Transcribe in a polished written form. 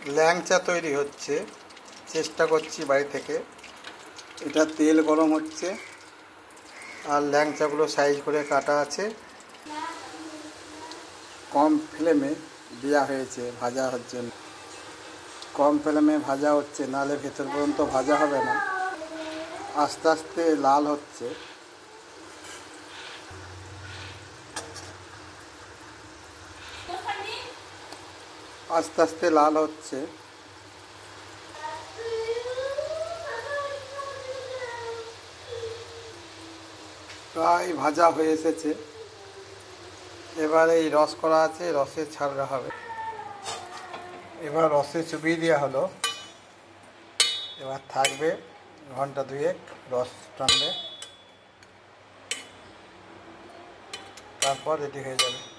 ল্যাংচা তৈরি হচ্ছে, চেষ্টা করছি বাড়ি থেকে। এটা তেল গরম হচ্ছে আর ল্যাংচাগুলো সাইজ করে কাটা আছে। কম ফ্লেমে দেওয়া হয়েছে ভাজা হওয়ার জন্য। কম ফ্লেমে ভাজা হচ্ছে, নাহলে ভেতর পর্যন্ত ভাজা হবে না। আস্তে আস্তে লাল হচ্ছে। আস্তে আস্তে লাল হচ্ছে। প্রায় ভাজা হয়ে এসেছে। এবার এই রস করা আছে, রসে ছাড়া হবে। এবার রসে চুবিয়ে দেওয়া হলো। এবার থাকবে ঘন্টা দুয়েক, রস টানবে, তারপর রেডি হয়ে যাবে।